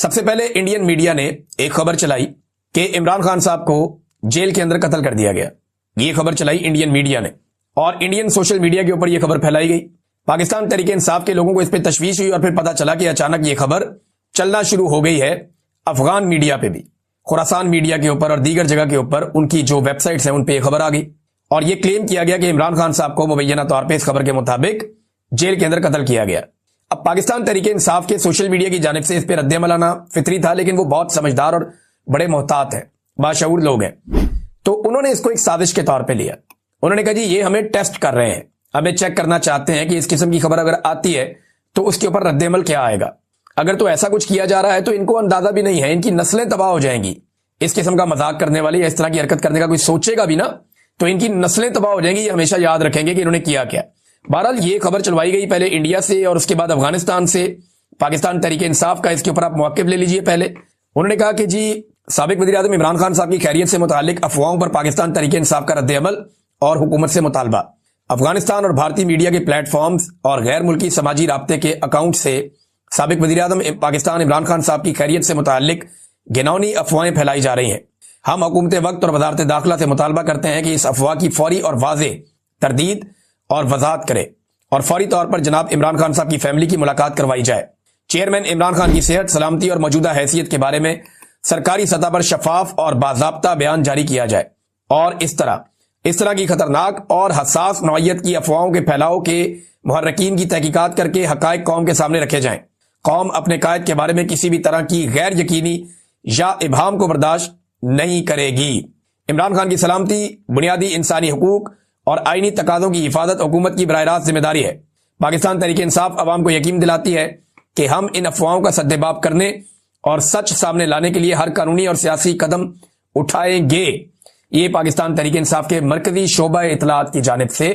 सबसे पहले Indian media ने एक खबर चलाई कि इमरान खान साहब को जेल के अंदर कत्ल कर दिया गया। ये खबर चलाई इंडियन मीडिया ने और इंडियन सोशल मीडिया के ऊपर यह खबर फैलाई गई। पाकिस्तान तहरीक इंसाफ के लोगों को इस पर तशवीश हुई और फिर पता चला कि अचानक यह खबर चलना शुरू हो गई है अफगान मीडिया पे भी, खुरासान मीडिया के ऊपर और दीगर जगह के ऊपर उनकी जो वेबसाइट्स हैं उन पर यह खबर आ गई और यह क्लेम किया गया कि इमरान खान साहब को मुबैना तौर पर इस खबर के मुताबिक जेल के अंदर कत्ल किया गया। अब पाकिस्तान तहरीक इंसाफ के सोशल मीडिया की जानिब से इस पर रद्द-ए-अमल आना फितरी था, लेकिन वो बहुत समझदार और बड़े मोहतात हैं, बाशऊर लोग हैं, तो उन्होंने इसको एक साजिश के तौर पे लिया। उन्होंने कहा जी ये हमें टेस्ट कर रहे हैं, हमें चेक करना चाहते हैं कि इस किस्म की खबर अगर आती है तो उसके ऊपर रद्द-ए-अमल क्या आएगा। अगर तो ऐसा कुछ किया जा रहा है तो इनको अंदाजा भी नहीं है, इनकी नस्लें तबाह हो जाएंगी। इस किस्म का मजाक करने वाले या इस तरह की हरकत करने का कोई सोचेगा भी ना तो इनकी नस्लें तबाह हो जाएंगी। ये हमेशा याद रखेंगे कि इन्होंने किया क्या। बहरहाल ये खबर चलवाई गई पहले इंडिया से और उसके बाद अफगानिस्तान से। पाकिस्तान तहरीक इंसाफ का इसके ऊपर आप मौक़िफ़ ले लीजिए। पहले उन्होंने कहा कि जी साबिक वज़ीर-ए-आज़म इमरान खान साहब की खैरियत से मुतालिक अफवाहों पर पाकिस्तान तहरीक इंसाफ का रद्द-ए-अमल और हुकूमत से मुतालबा। अफगानिस्तान और भारतीय मीडिया के प्लेटफॉर्म्स और गैर मुल्की समाजी राब्ते के अकाउंट से साबिक वज़ीर-ए-आज़म पाकिस्तान इमरान खान साहब की खैरियत से मुतालिक घिनौनी अफवाहें फैलाई जा रही हैं। हम हुकूमत वक्त और वज़ारत दाखिला से मुतालबा करते हैं कि इस अफवाह की फौरी और वाज़ेह तरदीद और वजाहत करे और फौरी तौर पर जनाब इमरान खान साहब की फैमिली की मुलाकात करवाई जाए। चेयरमैन इमरान खान की सेहत, सलामती और मौजूदा हैसियत के बारे में सरकारी सतह पर शफाफ और बाज़ाब्ता बयान जारी किया जाए और इस तरह की खतरनाक और हसास नौइयत की अफवाहों के फैलाव के मुहर्रिकीन की तहकीकात करके हकायक कौम के सामने रखे जाएं। कौम अपने कायद के बारे में किसी भी तरह की गैर यकीनी या इबहाम को बर्दाश्त नहीं करेगी। इमरान खान की सलामती, बुनियादी इंसानी हुकूक और आईनी तकाज़ों की हिफाजत हुकूमत की बराह रास्त जिम्मेदारी है। पाकिस्तान तहरीक इंसाफ अवाम को यकीन दिलाती है कि हम इन अफवाहों का सद्देबाब करने और सच सामने लाने के लिए हर कानूनी और सियासी कदम उठाएंगे। ये पाकिस्तान तहरीक इंसाफ के मरकजी शोबा इतलात की जानिब से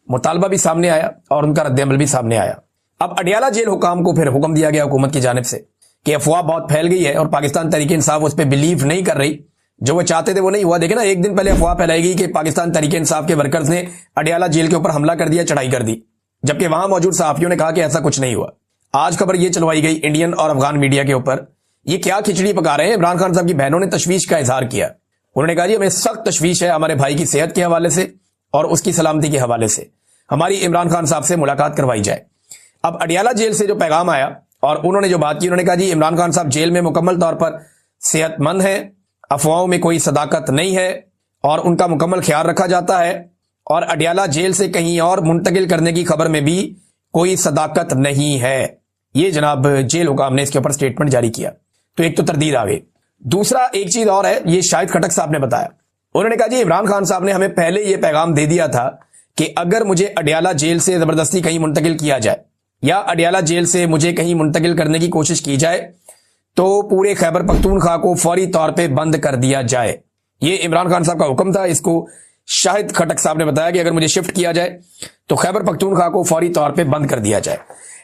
मुतालबा भी सामने आया और उनका रद्द-ए-अमल भी सामने आया। अब अडियाला जेल हुकाम को फिर हुक्म दिया गया हुकूमत की जानिब से कि अफवाह बहुत फैल गई है और पाकिस्तान तहरीक इंसाफ उस पर बिलीव नहीं कर रही। जो वो चाहते थे वो नहीं हुआ। देखे ना, एक दिन पहले अफवाह फैलाई गई कि पाकिस्तान तहरीक इंसाफ के वर्कर्स ने अडियाला जेल के ऊपर हमला कर दिया, चढ़ाई कर दी, जबकि वहां मौजूद सहाफियों ने कहा कि ऐसा कुछ नहीं हुआ। आज खबर यह चलवाई गई इंडियन और अफगान मीडिया के ऊपर। ये क्या खिचड़ी पका रहे हैं। इमरान खान साहब की बहनों ने तशवीश का इजहार किया। उन्होंने कहा जी हमें सख्त तशवीश है हमारे भाई की सेहत के हवाले से और उसकी सलामती के हवाले से, हमारी इमरान खान साहब से मुलाकात करवाई जाए। अब अडियाला जेल से जो पैगाम आया और उन्होंने जो बात की, उन्होंने कहा जी इमरान खान साहब जेल में मुकम्मल तौर पर सेहतमंद है, अफवाहों में कोई सदाकत नहीं है और उनका मुकम्मल ख्याल रखा जाता है और अडियाला जेल से कहीं और मुंतकिल करने की खबर में भी कोई सदाकत नहीं है। ये जनाब जेल हुकाम ने इसके ऊपर स्टेटमेंट जारी किया। तो एक तो तरदीद आ गई। दूसरा एक चीज और है, ये शाहिद खटक साहब ने बताया। उन्होंने कहा जी इमरान खान साहब ने हमें पहले यह पैगाम दे दिया था कि अगर मुझे अडियाला जेल से जबरदस्ती कहीं मुंतकिल किया जाए या अडियाला जेल से मुझे कहीं मुंतकिल करने की कोशिश की जाए तो पूरे खैबर पख्तूनख्वा को फौरी तौर पे बंद कर दिया जाए। ये इमरान खान साहब का हुक्म था। इसको शाहिद खटक साहब ने बताया कि अगर मुझे शिफ्ट किया जाए तो खैबर पख्तूनख्वा को फौरी तौर पे बंद कर दिया जाए।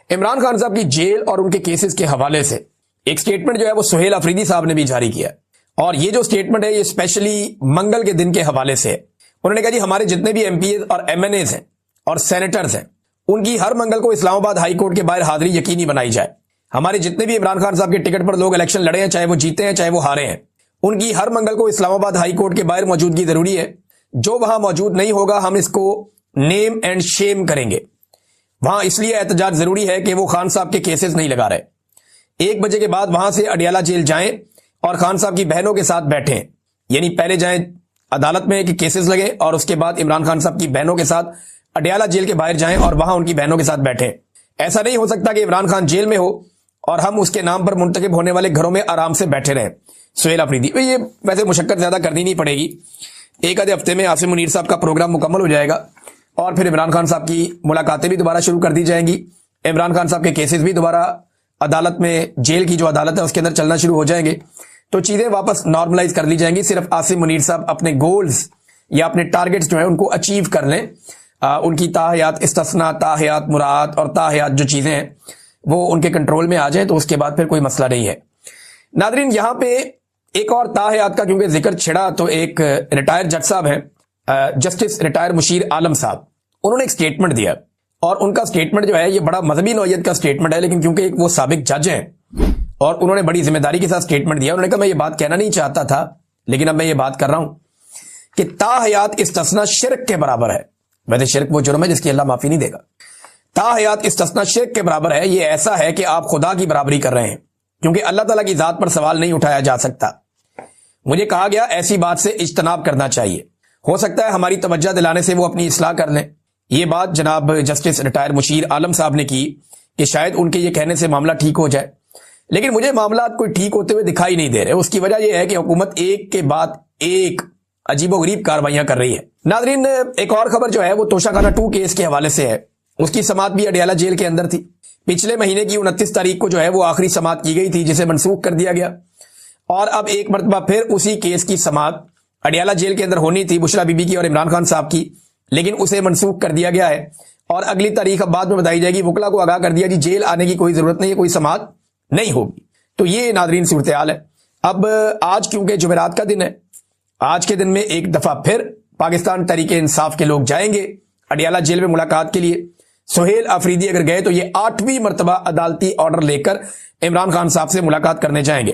इमरान खान साहब की जेल और उनके केसेस के हवाले से एक स्टेटमेंट जो है वो सुहेल अफरीदी साहब ने भी जारी किया और ये जो स्टेटमेंट है ये स्पेशली मंगल के दिन के हवाले से है। उन्होंने कहा जी हमारे जितने भी एमपी और एमएनए हैं और सेनेटर्स हैं उनकी हर मंगल को इस्लामाबाद हाई कोर्ट के बाहर हाजिरी यकीनी बनाई जाए। हमारे जितने भी इमरान खान साहब के टिकट पर लोग इलेक्शन लड़े हैं, चाहे वो जीते हैं चाहे वो हारे हैं, उनकी हर मंगल को इस्लामाबाद हाई कोर्ट के बाहर मौजूदगी जरूरी है। जो वहां मौजूद नहीं होगा हम इसको नेम एंड शेम करेंगे। वहां इसलिए एहतजाज जरूरी है कि वो खान साहब के केसेस नहीं लगा रहे। 1 बजे के बाद वहां से अडियाला जेल जाएं और खान साहब की बहनों के साथ बैठें, यानी पहले जाएं अदालत में कि केसेस लगे और उसके बाद इमरान खान साहब की बहनों के साथ अडियाला जेल के बाहर जाएं और वहां उनकी बहनों के साथ बैठें। ऐसा नहीं हो सकता कि इमरान खान जेल में हो और हम उसके नाम पर मुंतकिब होने वाले घरों में आराम से बैठे रहें। सुहेल अफरीदी, ये वैसे मुशक्कत ज्यादा करनी नहीं पड़ेगी। एक आधे हफ्ते में आसिम मुनीर साहब का प्रोग्राम मुकम्मल हो जाएगा और फिर इमरान खान साहब की मुलाकातें भी दोबारा शुरू कर दी जाएंगी। इमरान खान साहब के केसेस भी दोबारा अदालत में, जेल की जो अदालत है उसके अंदर चलना शुरू हो जाएंगे। तो चीजें वापस नॉर्मलाइज कर ली जाएंगी। सिर्फ आसिम मुनीर साहब अपने गोल्स या अपने टारगेट्स जो है उनको अचीव कर लें। उनकी ताहयात, इस्तिस्ना, ताहयात, मुराद और ताहयात जो चीजें हैं वो उनके कंट्रोल में आ जाए तो उसके बाद फिर कोई मसला नहीं है। नादरीन, यहां पे एक और ताहयात का क्योंकि जिक्र छिड़ा तो एक रिटायर्ड जज साहब हैं, जस्टिस रिटायर मुशीर आलम साहब, उन्होंने एक स्टेटमेंट दिया और उनका स्टेटमेंट जो है ये बड़ा मजहबी नौयत का स्टेटमेंट है, लेकिन क्योंकि एक वो साबिक जज हैं और उन्होंने बड़ी जिम्मेदारी के साथ स्टेटमेंट दिया। उन्होंने कहा मैं ये बात कहना नहीं चाहता था, लेकिन अब मैं ये बात कर रहा हूं कि ताहयात इस्तिस्ना शिर्क के बराबर है। वैसे शिर्क वो जुर्म है जिसकी अल्लाह माफी नहीं देगा। ताहयात इस्तिस्ना शिर्क के बराबर है। ये ऐसा है कि आप खुदा की बराबरी कर रहे हैं, क्योंकि अल्लाह ताला की जात पर सवाल नहीं उठाया जा सकता। मुझे कहा गया ऐसी बात से इज्तनाब करना चाहिए। हो सकता है हमारी तवज्जो दिलाने से वो अपनी इस्लाह कर लें। ये बात जनाब जस्टिस रिटायर मुशीर आलम साहब ने की कि शायद उनके ये कहने से मामला ठीक हो जाए, लेकिन मुझे मामला कोई ठीक होते हुए दिखाई नहीं दे रहे। उसकी वजह यह है कि हुकूमत एक के बाद एक अजीबोगरीब कार्रवाइयां कर रही है। नाजरीन, एक और खबर जो है वो तोशाखाना 2 केस के हवाले से है। उसकी समाअत भी अडयाला जेल के अंदर थी। पिछले महीने की 29 तारीख को जो है वो आखिरी समाअत की गई थी, जिसे मनसूख कर दिया गया और अब एक मरतबा फिर उसी केस की समाअत अडयाला जेल के अंदर होनी थी, बुशरा बीबी की और इमरान खान साहब की, लेकिन उसे मनसूख कर दिया गया है और अगली तारीख अब बाद में बताई जाएगी। वकला को आगाह कर दिया जी जेल आने की कोई जरूरत नहीं है, कोई समाअत नहीं होगी। तो ये नाजरीन सूरत हाल है। अब आज क्योंकि जुमेरात का दिन है, आज के दिन में एक दफा फिर पाकिस्तान तहरीक इंसाफ के लोग जाएंगे अडयाला जेल में मुलाकात के लिए। सुहेल अफरीदी अगर गए तो ये 8वीं मरतबा अदालती ऑर्डर लेकर इमरान खान साहब से मुलाकात करने जाएंगे,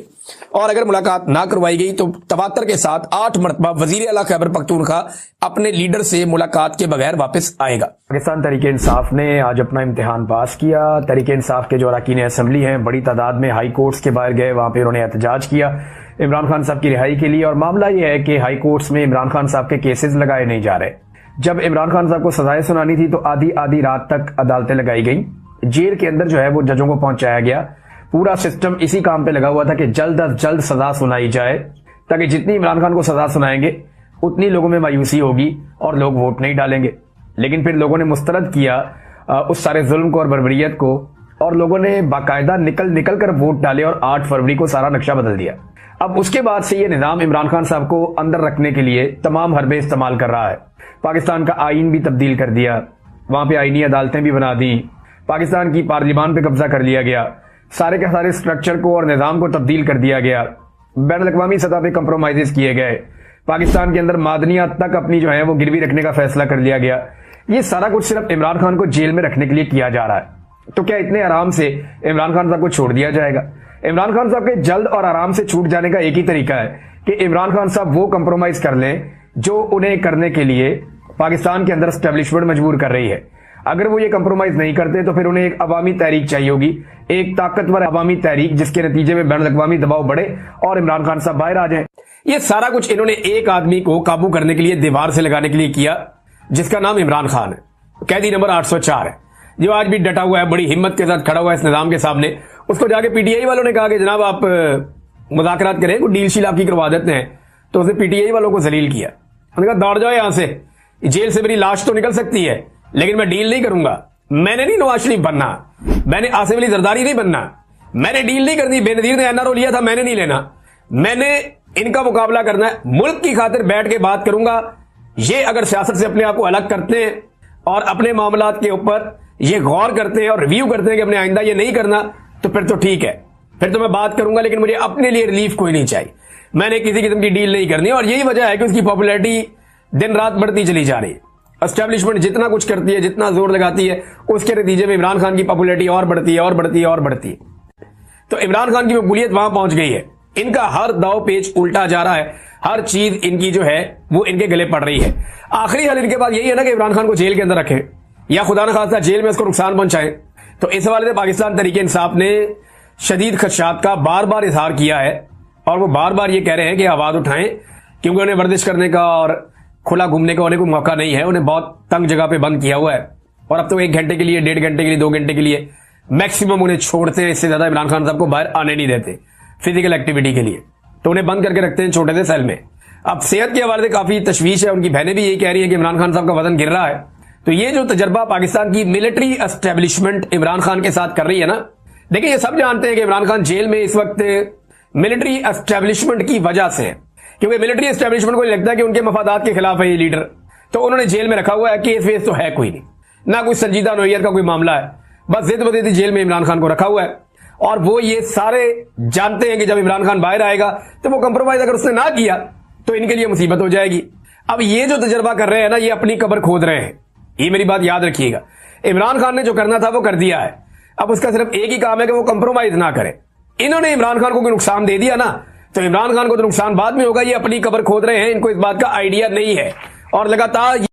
और अगर मुलाकात ना करवाई गई तो तवातर के साथ 8 मरतबा वजीर आला खैबर पख्तूनख्वा अपने लीडर से मुलाकात के बगैर वापस आएगा। पाकिस्तान तहरीक इंसाफ ने आज अपना इम्तिहान पास किया। तहरीक इंसाफ के जो अरकान असम्बली हैं बड़ी तादाद में हाई कोर्ट्स के बाहर गए, वहां पर उन्होंने एहतजाज किया इमरान खान साहब की रिहाई के लिए। और मामला यह है कि हाई कोर्ट्स में इमरान खान साहब के केसेस लगाए नहीं जा रहे। जब इमरान खान साहब को सजाएं सुनानी थी तो आधी आधी रात तक अदालतें लगाई गई। जेल के अंदर जो है वो जजों को पहुंचाया गया। पूरा सिस्टम इसी काम पे लगा हुआ था कि जल्द अज जल्द सजा सुनाई जाए, ताकि जितनी इमरान खान को सजा सुनाएंगे उतनी लोगों में मायूसी होगी और लोग वोट नहीं डालेंगे। लेकिन फिर लोगों ने मुस्तरद किया उस सारे जुल्म को और बर्बरियत को, और लोगों ने बाकायदा निकल कर वोट डाले और 8 फरवरी को सारा नक्शा बदल दिया। अब उसके बाद से ये निजाम इमरान खान साहब को अंदर रखने के लिए तमाम हरबे इस्तेमाल कर रहा है। पाकिस्तान का आइन भी तब्दील कर दिया, वहां पे आईनी अदालतें भी बना दी, पाकिस्तान की पार्लियामान पे कब्जा कर लिया गया, सारे के सारे स्ट्रक्चर को और निजाम को तब्दील कर दिया गया, बैनुल-अक़वामी सतह पे कंप्रोमाइजेस किए गए, पाकिस्तान के अंदर मादनियात तक अपनी जो है वो गिरवी रखने का फैसला कर लिया गया। ये सारा कुछ सिर्फ इमरान खान को जेल में रखने के लिए किया जा रहा है। तो क्या इतने आराम से इमरान खान साहब को छोड़ दिया जाएगा? इमरान खान साहब के जल्द और आराम से छूट जाने का एक ही तरीका है कि इमरान खान साहब वो कंप्रोमाइज कर लें जो उन्हें करने के लिए पाकिस्तान के अंदर एस्टेब्लिशमेंट मजबूर कर रही है। अगर वो ये कंप्रोमाइज नहीं करते तो फिर उन्हें एक अवामी तहरीक चाहिए होगी, एक ताकतवर अवामी तहरीक, जिसके नतीजे में बैनुल-अक़वामी दबाव बढ़े और इमरान खान साहब बाहर आ जाएं। ये सारा कुछ इन्होंने एक आदमी को काबू करने के लिए, दीवार से लगाने के लिए किया, जिसका नाम इमरान खान है। कैदी नंबर 804 है, जो आज भी डटा हुआ है, बड़ी हिम्मत के साथ खड़ा हुआ है इस निजाम के सामने। उसको जाके पीटीआई वालों ने कहा कि जनाब आप मुज़ाकरात करें, कोई डील शील आपकी करवा देते हैं, तो उसने पीटीआई वालों को जलील किया। उन्होंने कहा दौड़ जाओ यहां से, जेल से मेरी लाश तो निकल सकती है लेकिन मैं डील नहीं करूंगा। मैंने नहीं नवाज शरीफ बनना, मैंने आसिफ अली जरदारी नहीं बनना, मैंने डील नहीं करनी। बेनजीर ने एनआरओ लिया था, मैंने नहीं लेना, मैंने इनका मुकाबला करना है, मुल्क की खातिर बैठ के बात करूंगा। ये अगर सियासत से अपने आप को अलग करते हैं और अपने मामलात के ऊपर ये गौर करते हैं और रिव्यू करते हैं कि अपने आइंदा ये नहीं करना, तो फिर तो ठीक है, फिर तो मैं बात करूंगा, लेकिन मुझे अपने लिए रिलीफ कोई नहीं चाहिए। मैंने किसी किस्म की डील नहीं करनी। और यही वजह है कि उसकी पॉपुलैरिटी दिन रात बढ़ती चली जा रही है। एस्टेब्लिशमेंट जितना कुछ करती है, जितना जोर लगाती है, उसके नतीजे में इमरान खान की पॉपुलैरिटी और बढ़ती है और बढ़ती है और बढ़ती है। तो इमरान खान की मकबूलियत वहां पहुंच गई है। इनका हर दाव पेच उल्टा जा रहा है, हर चीज इनकी जो है वो इनके गले पड़ रही है। आखिरी हल इनके पास यही है ना कि इमरान खान को जेल के अंदर रखें या खुदा न खास्ता जेल में उसको नुकसान पहुंचाएं। तो इस हवाले से पाकिस्तान तहरीक इंसाफ ने शदीद खदशात का बार बार इजहार किया है और वो बार बार ये कह रहे हैं कि आवाज उठाएं, क्योंकि उन्हें वर्जिश करने का और खुला घूमने का उन्हें कोई मौका नहीं है। उन्हें बहुत तंग जगह पे बंद किया हुआ है और अब तो 1 घंटे के लिए, 1.5 घंटे के लिए, 2 घंटे के लिए मैक्सिमम उन्हें छोड़ते हैं। इससे ज्यादा इमरान खान साहब को बाहर आने नहीं देते फिजिकल एक्टिविटी के लिए, तो उन्हें बंद करके रखते हैं छोटे से सेल में। अब सेहत के हवाले से काफी तशवीश है। उनकी बहनें भी यही कह रही है कि इमरान खान साहब का वजन गिर रहा है। तो ये जो तजर्बा पाकिस्तान की मिलिट्री एस्टेब्लिशमेंट इमरान खान के साथ कर रही है ना, देखिए ये सब जानते हैं कि इमरान खान जेल में इस वक्त मिलिट्री एस्टेब्लिशमेंट की वजह से, क्योंकि मिलिट्री एस्टेब्लिशमेंट को लगता है कि उनके मफादात के खिलाफ है ये लीडर, तो उन्होंने जेल में रखा हुआ है। केस वेस तो है कोई नहीं, ना कोई संजीदा नोयत का कोई मामला है, बस जिद बदीदी जेल में इमरान खान को रखा हुआ है। और वो ये सारे जानते हैं कि जब इमरान खान बाहर आएगा तो वो कंप्रोमाइज अगर उसने ना किया तो इनके लिए मुसीबत हो जाएगी। अब ये जो तजर्बा कर रहे हैं ना, ये अपनी कब्र खोद रहे हैं। ये मेरी बात याद रखिएगा, इमरान खान ने जो करना था वो कर दिया है। अब उसका सिर्फ एक ही काम है कि वो कंप्रोमाइज ना करे। इन्होंने इमरान खान को कोई नुकसान दे दिया ना, तो इमरान खान को तो नुकसान बाद में होगा। ये अपनी कब्र खोद रहे हैं, इनको इस बात का आइडिया नहीं है और लगातार